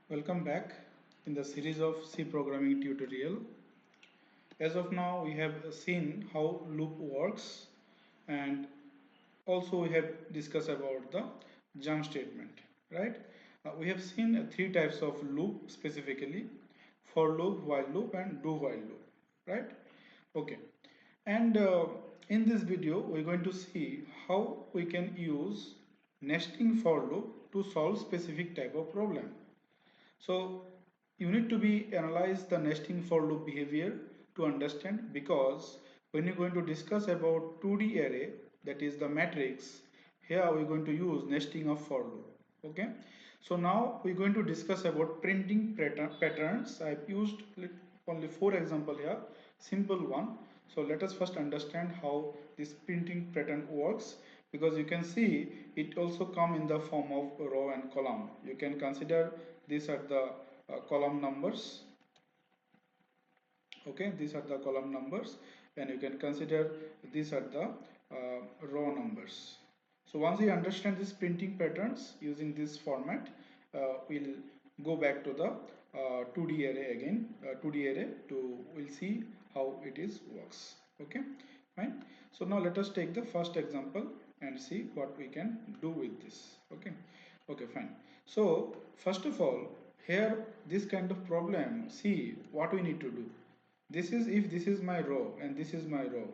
Welcome back in the series of C programming tutorial. As of now, we have seen how loop works, and also we have discussed about the jump statement, right? We have seen three types of loop specifically: for loop, while loop, and do while loop, right? Okay. And in this video, we're going to see how we can use nesting for loop to solve specific type of problem. So you need to be analyze the nesting for loop behavior to understand, because when you're going to discuss about 2D array, that is the matrix, here we're going to use nesting of for loop. Okay. So now we're going to discuss about printing patterns. I've used only 4 examples here, simple one. So let us first understand how this printing pattern works, because you can see it also come in the form of row and column. You can consider these are the column numbers. Okay, these are the column numbers, and you can consider these are the row numbers. So once you understand these printing patterns using this format, we'll go back to the 2D array again, 2D array to we'll see how it is works. Okay, fine. So now let us take the first example and see what we can do with this. Okay, okay, fine. So first of all, here this kind of problem, see what we need to do. This is, if this is my row and this is my row,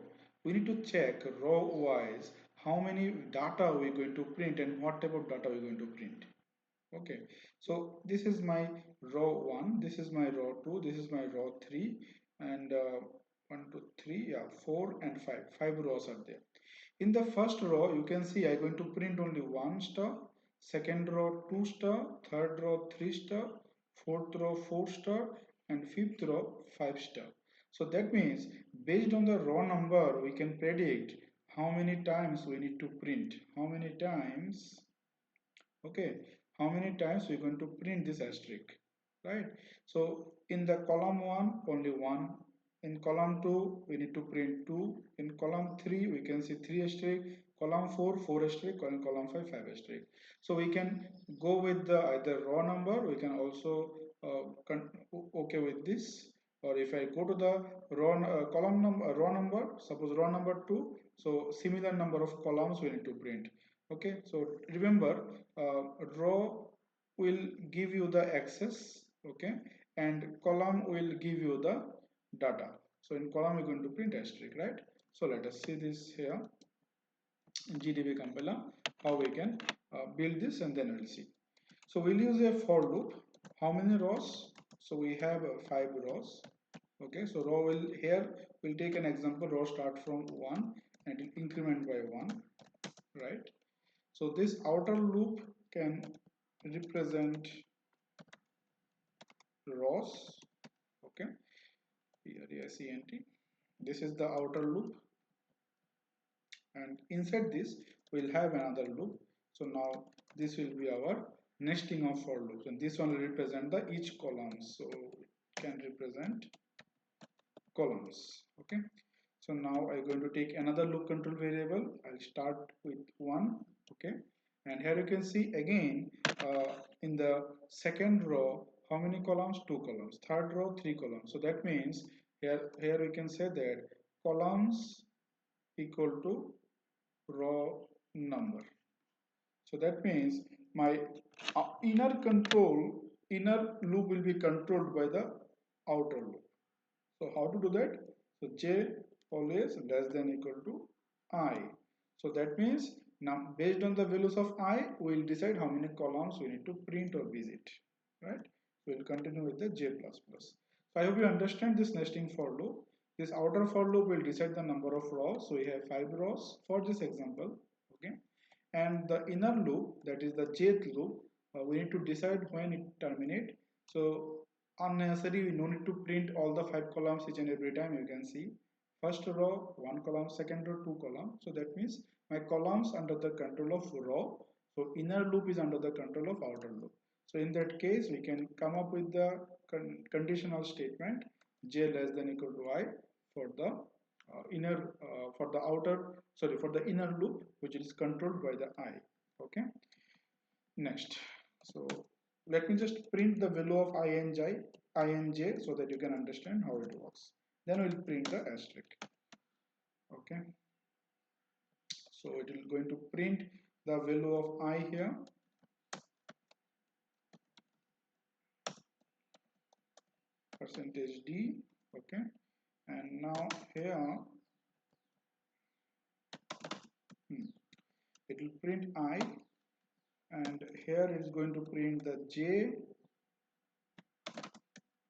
we need to check row wise how many data we're going to print and what type of data we're going to print. Okay, so this is my row 1, this is my row 2, this is my row 3, and 1 2 3, yeah, 4 and 5 rows are there. In the first row you can see I'm going to print only 1 star, second row 2 star, third row 3 star, fourth row 4 star, and fifth row 5 star. So that means based on the row number we can predict how many times we need to print, how many times. Okay, how many times we're going to print this asterisk, right? So in the column 1 only 1, in column 2 we need to print 2, in column 3 we can see 3 asterisk, column 4 4 asterisk, and column 5 5 asterisk. So we can go with the either raw number, we can also okay with this, or if I go to the column number, row number, suppose row number 2, so similar number of columns we need to print. Okay, so remember, row will give you the access, okay, and column will give you the data. So in column we're going to print asterisk, right? So let us see this here in GDB compiler how we can build this, and then we'll see. So we'll use a for loop. How many rows? So we have 5 rows. Okay, so row will, here we'll take an example, row start from 1 and it increment by 1, right? So this outer loop can represent rows. Okay, RESENT. This is the outer loop, and inside this we'll have another loop. So now this will be our nesting of for loops, and this one will represent the each column. So it can represent columns. Okay, so now I'm going to take another loop control variable. I'll start with 1. Okay, and here you can see again, in the second row how many columns? 2 columns. Third row 3 columns. So that means here we can say that columns equal to row number. So that means my inner loop will be controlled by the outer loop. So how to do that? So j always less than equal to I. So that means now based on the values of I, we will decide how many columns we need to print or visit, right? We will continue with the j++. So I hope you understand this nesting for loop. This outer for loop will decide the number of rows. So we have 5 rows for this example. Okay, and the inner loop, that is the jth loop, we need to decide when it terminate. So unnecessary, we no need to print all the 5 columns each and every time. You can see first row 1 column, second row 2 column. So that means my columns under the control of row, so inner loop is under the control of outer loop. So in that case we can come up with the conditional statement j less than equal to I for the inner for the outer, sorry, for the inner loop which is controlled by the I. Okay, next. So let me just print the value of ij so that you can understand how it works. Then we'll print the asterisk. Okay, so it is going to print the value of I here, percentage d. Okay, and now here it will print I, and here it's going to print the j.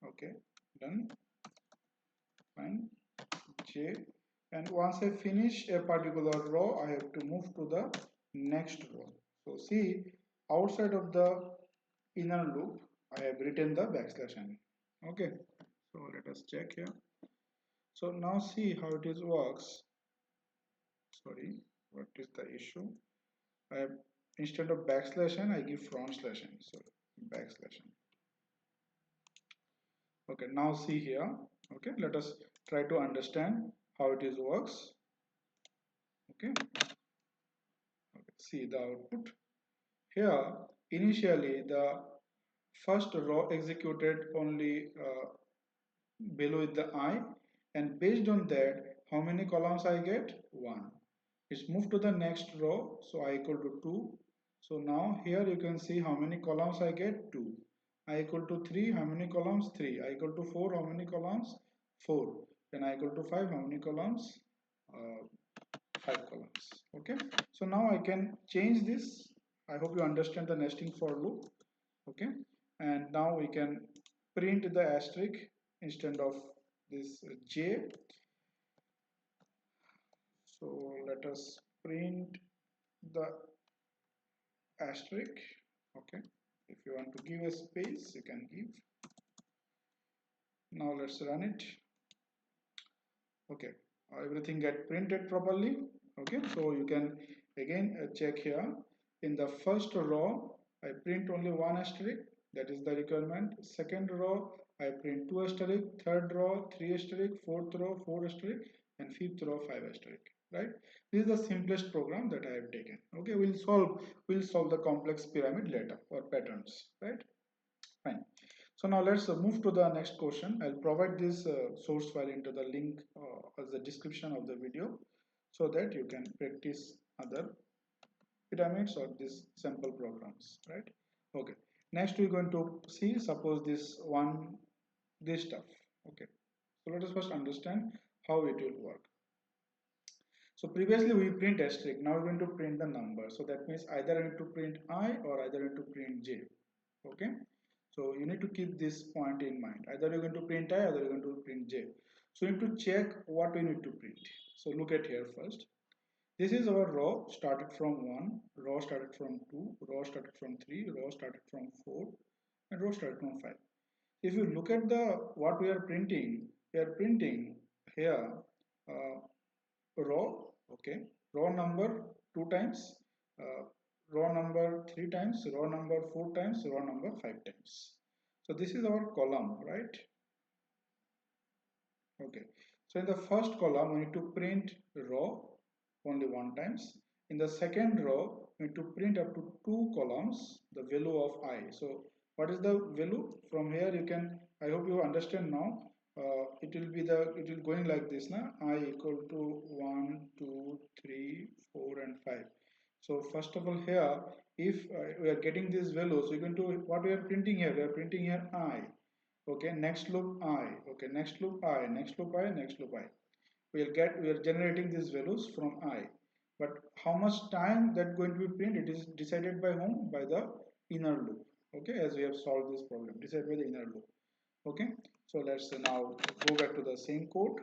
Okay, done, fine, j. And once I finish a particular row, I have to move to the next row. So see, outside of the inner loop, I have written the backslash n. Okay, so let us check here. So now see how it is works. Sorry, what is the issue? I have, instead of backslash n, I give front slash n. So backslash n. Okay, now see here. Okay, let us try to understand how it is works. Okay, see the output here. Initially the first row executed only below the I, and based on that how many columns I get? 1. It's moved to the next row, so I equal to 2. So now here you can see how many columns I get? 2. I equal to 3, how many columns? 3. I equal to 4, how many columns? 4. Then I equal to 5, how many columns? 5 columns. Okay, so now I can change this. I hope you understand the nesting for loop. Okay, and now we can print the asterisk instead of this j. So let us print the asterisk. Okay, if you want to give a space, you can give. Now let's run it. Okay, everything get printed properly. Okay, so you can again check here. In the first row I print only one asterisk, that is the requirement. Second row I print 2 asterisk, third row 3 asterisk, fourth row 4 asterisk, and fifth row 5 asterisk. Right, this is the simplest program that I have taken. Okay, we'll solve the complex pyramid later, or patterns. Right, fine. So now let's move to the next question. I'll provide this source file into the link as the description of the video, so that you can practice other pyramids or these sample programs, right? Okay. Next we're going to see, suppose this stuff. Okay. So let us first understand how it will work. So previously we print asterisk. Now we're going to print the number. So that means either I need to print I or either I need to print j. Okay. So you need to keep this point in mind. Either you're going to print I, or you're going to print j. So you need to check what we need to print. So look at here first. This is our row started from 1, row started from 2, row started from 3, row started from 4, and row started from 5. If you look at the what we are printing here uh, row, okay, row number 2 times, uh, row number 3 times, row number 4 times, row number 5 times. So this is our column, right? Okay, so in the first column we need to print row only 1 times. In the second row we need to print up to 2 columns the value of I. So what is the value? From here you can, I hope you understand now. It will going like this now. I equal to 1, 2, 3, 4 and 5. So first of all here, if we are getting this value, so you can do what we are printing here. We are printing here I. Okay, next loop I. Okay, next loop I. Next loop I. Next loop I. We are generating these values from I. But how much time that going to be print? It is decided by whom? By the inner loop. Okay, as we have solved this problem, decided by the inner loop. Okay, so let's now go back to the same code.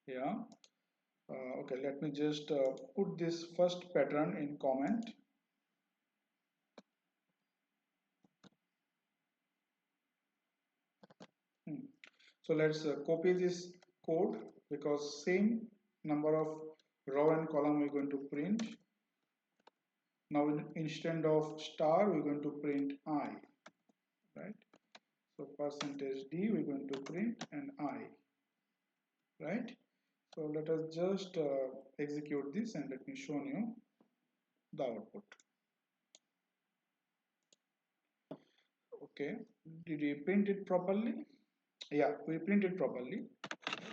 Yeah. Okay, let me just put this first pattern in comment. So let's copy this code, because same number of row and column we're going to print. Now instead of star we're going to print I, right? So percentage d we're going to print an I, right? So let us just execute this and let me show you the output. Okay, did we print it properly? Yeah, we print it properly.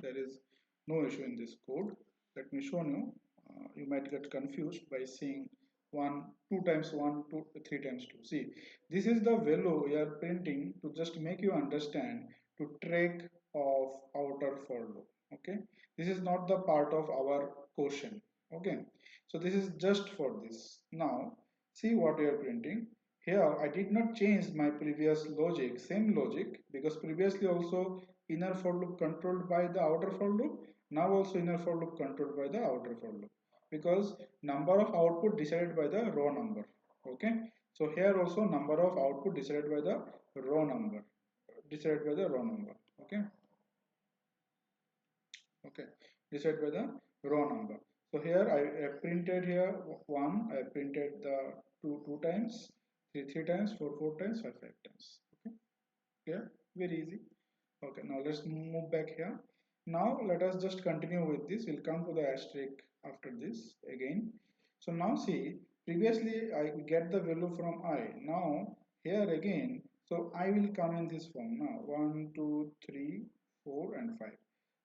There is no issue in this code. Let me show you. You might get confused by seeing 1 2 times 1 2 3 times 2. See, this is the value we are printing to just make you understand to track of outer for loop. Okay, this is not the part of our quotient. Okay, so this is just for this. Now see what we are printing here. I did not change my previous logic, same logic, because previously also inner for loop controlled by the outer for loop. Now also inner for loop controlled by the outer for loop, because number of output decided by the row number. Okay, so here also number of output decided by the row number, decided by the row number. Okay, okay, decided by the row number. So here I printed here 1, I printed the 2 times, 3 times, 4 times, 5 times. Okay, yeah, very easy. Okay, now let's move back here. Now let us just continue with this. We'll come to the asterisk after this again. So now see, previously I get the value from I. Now here again, so I will come in this form now. 1 2 3 4 and 5.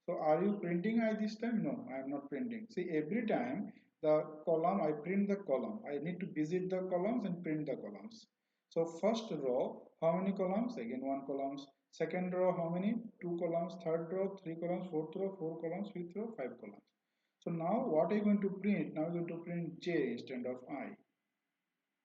So are you printing I this time? No, I am not printing. See, every time the column, I print the column. I need to visit the columns and print the columns. So first row, how many columns? Again one columns. Second row, how many? Two columns. Third row, three columns. Fourth row, four columns. Fifth row, five columns. So now what are you going to print? Now you're going to print J instead of I.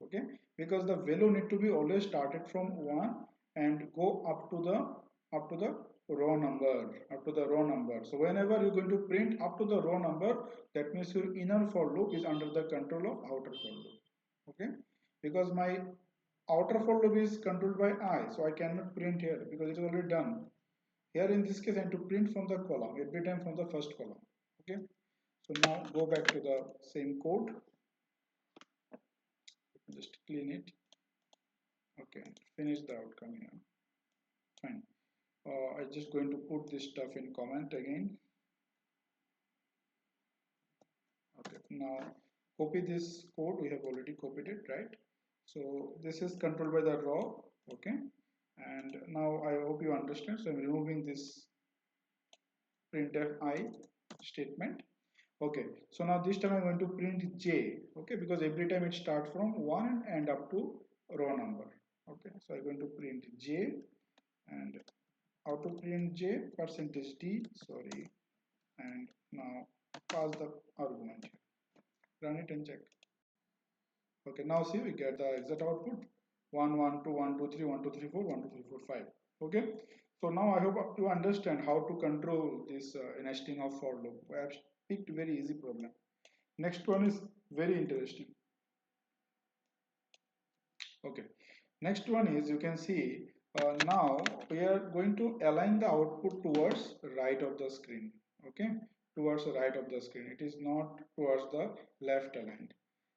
Okay, because the value need to be always started from 1 and go up to the row number, up to the row number. So whenever you're going to print up to the row number, that means your inner for loop is under the control of outer for loop. Okay, because my outer for loop is controlled by I, so I cannot print here because it's already done. Here in this case I have to print from the column every time from the first column. Okay, so now go back to the same code, just clean it. Okay, finish the outcome here. Fine. I'm just going to put this stuff in comment again. Okay, now copy this code. We have already copied it, right? So this is controlled by the row. Okay, and now I hope you understand. So I'm removing this printf I statement. Okay, so now this time I'm going to print J. Okay, because every time it starts from 1 and up to row number. Okay, so I'm going to print J, and how to print J, percentage D, sorry, and now pass the argument. Run it and check. Okay, now see, we get the exact output 1 1 2 1 2 3 1 2 3 4 1 2 3 4 5. Okay, so now I hope you understand how to control this nesting of for loop. I have picked very easy problem. Next one is very interesting. Okay, next one is, you can see, now we are going to align the output towards right of the screen. Okay, towards the right of the screen, it is not towards the left aligned.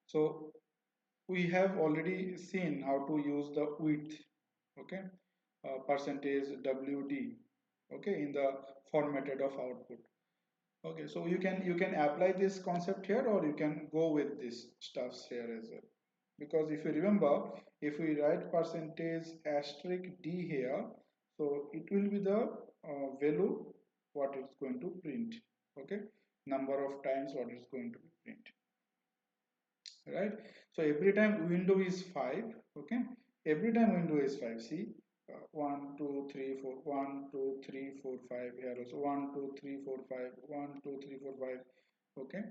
So we have already seen how to use the width. Okay, percentage WD. Okay, in the formatted of output. Okay, so you can apply this concept here, or you can go with this stuffs here as well. Because if you remember, if we write percentage asterisk D here, so it will be the value what it's going to print. Okay, number of times what it's going to be print. Right, so every time window is 5. Okay, every time window is 5. See, 1 2 3 4 1 2 3 4 5 here also 1 2 3 4 5 1 2 3 4 5. Okay,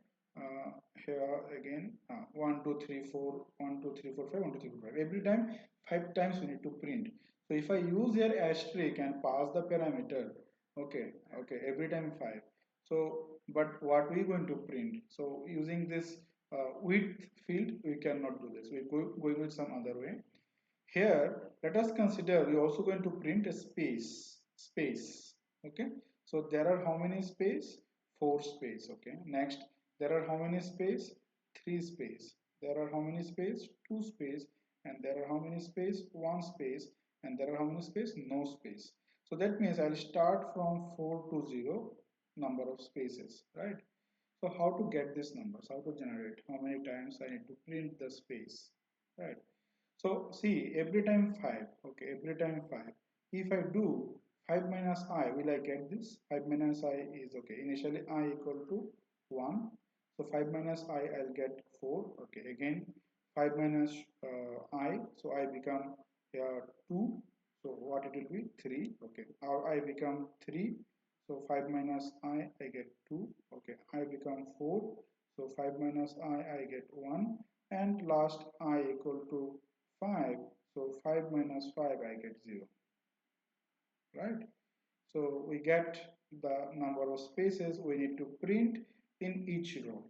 here again 1 2 3 4 1 2 3 4 5 1 2 3 4 5. Every time 5 times we need to print. So if I use here asterisk and pass the parameter, okay, okay, every time 5. So but what we going to print, so using this width field we cannot do this. We're going with some other way. Here let us consider we also going to print a space. Okay, so there are how many space? 4 space. Okay, next there are how many space? 3 space. There are how many space? 2 space. And there are how many space? 1 space. And there are how many space? No space. So that means I'll start from 4 to 0 number of spaces, right? So how to get these numbers? How to generate? How many times I need to print the space, right? So see, every time 5. Okay, every time 5. If I do 5 minus I, will I get this? 5 minus I is okay. Initially I equal to 1. So 5 minus I, I'll get 4. Okay, again 5 minus I, so I become 2. So what it will be? 3. Okay, now I become 3. So 5 minus I get 2. Okay, I become 4. So 5 minus I get 1. And last I equal to 5. So 5 minus 5, I get 0, right? So we get the number of spaces we need to print in each row.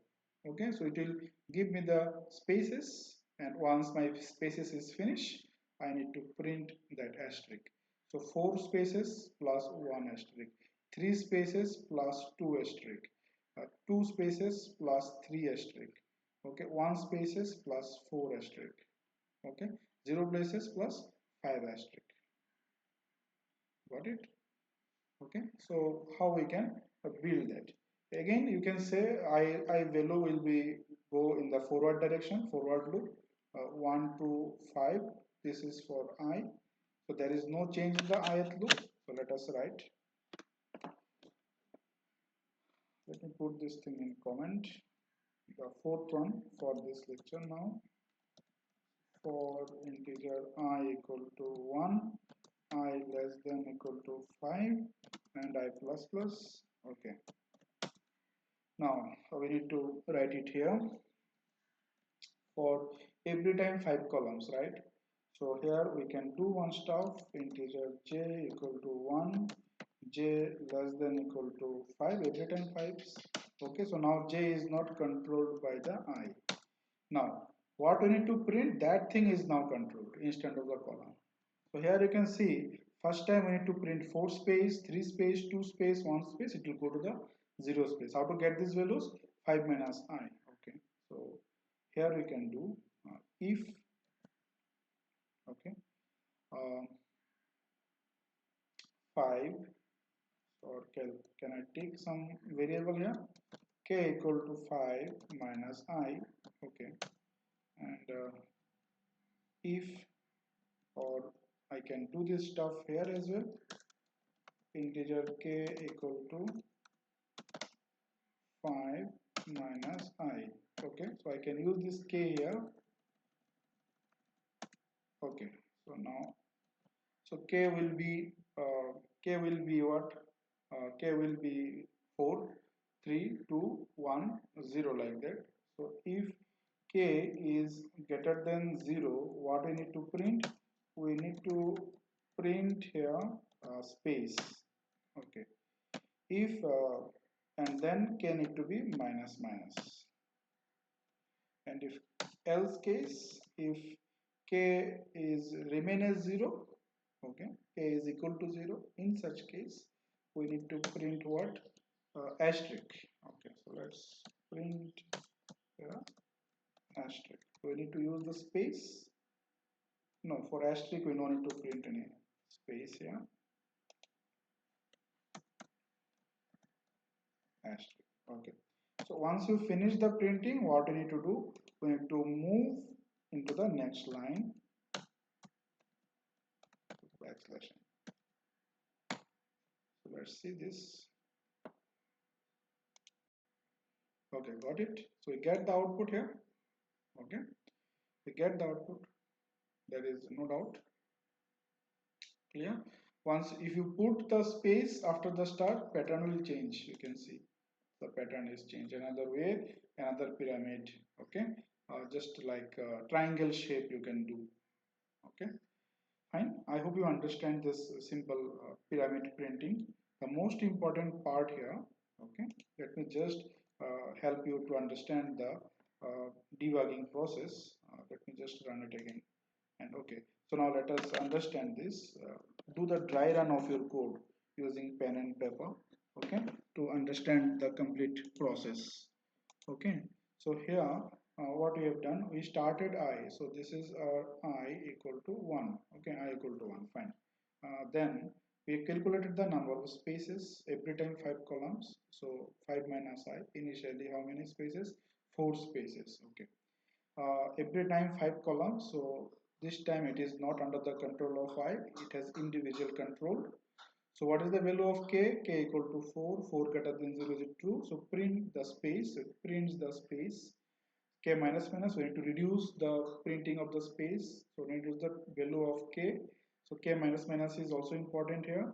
Okay, so it will give me the spaces, and once my spaces is finished, I need to print that asterisk. So 4 spaces plus 1 asterisk, 3 spaces plus 2 asterisk, 2 spaces plus 3 asterisk, okay, 1 spaces plus 4 asterisk, okay, 0 places plus 5 asterisk. Got it? Okay, so how we can build that? Again, you can say I value will be go in the forward direction, forward loop, 1 to 5. This is for I, so there is no change in the ith loop. So let us write, let me put this thing in comment, the fourth one for this lecture. Now for integer I equal to 1, I less than equal to 5, and I plus plus. Okay, now we need to write it here for every time 5 columns, right? So here we can do one stuff, integer j equal to 1, j less than equal to 5, every time 5s. Okay, so now j is not controlled by the I. Now what we need to print, that thing is now controlled instead of the column. So here you can see, first time we need to print 4 space, 3 space, 2 space, 1 space, it will go to the 0 space. How to get these values? 5 minus I. Okay, so here we can do if, okay, uh, 5, or can I take some variable here, k equal to 5 minus I. Okay, and if, or I can do this stuff here as well, integer k equal to 5 minus I. Okay, so I can use this k here. Okay, so now, so k will be what? K will be 4, 3, 2, 1, 0, like that. So if k is greater than 0, what we need to print? We need to print here space. Okay, if and then k need to be minus minus. And if else case, if k is remain as 0, okay, k is equal to 0, in such case we need to print what? Asterisk. Okay, so let's print here asterisk. We need to use the space. No, for asterisk we no need to print any space here. Asterisk. Okay, so once you finish the printing, what we need to do, we need to move into the next line, backslash. So let's see this. Okay, got it. So we get the output here. Okay, we get the output, there is no doubt. Clear? Once if you put the space after the start, pattern will change. You can see the pattern is changed, another way, another pyramid. Okay, just like triangle shape you can do. Okay, fine. I hope you understand this simple pyramid printing. The most important part here, okay, let me just help you to understand the debugging process. Let me just run it again. And okay, so now let us understand this. Do the dry run of your code using pen and paper, okay, to understand the complete process. Okay, so here what we have done, we started I, so this is our I equal to 1. Okay, I equal to 1, fine. Then we calculated the number of spaces every time 5 columns. So 5 minus I, initially how many spaces? 4 spaces. Okay, every time 5 columns, so This time it is not under the control of I, it has individual control. So what is the value of k? K equal to 4, 4 greater than 0 is true. So print the space, it prints the space. K minus minus, we need to reduce the printing of the space. So we need to use the value of k. So k minus minus is also important here.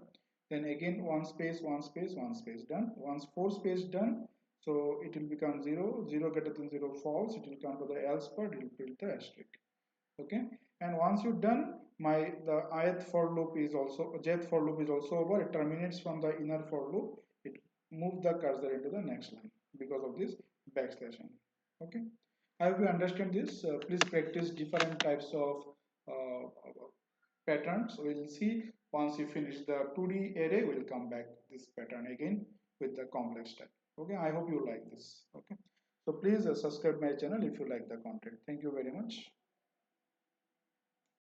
Then again one space, one space, one space, done. Once 4 space done, so it will become 0, 0 greater than 0 false, it will come to the else part, it will print the asterisk. Okay, and once you're done, the ith for loop is also, jth for loop is also over. It terminates from the inner for loop, it moves the cursor into the next line because of this backslash n. Okay, I hope you understand this. Please practice different types of uh, patterns. We'll see once you finish the 2D array, we'll come back this pattern again with the complex type. Okay, I hope you like this. Okay, so please subscribe my channel if you like the content. Thank you very much.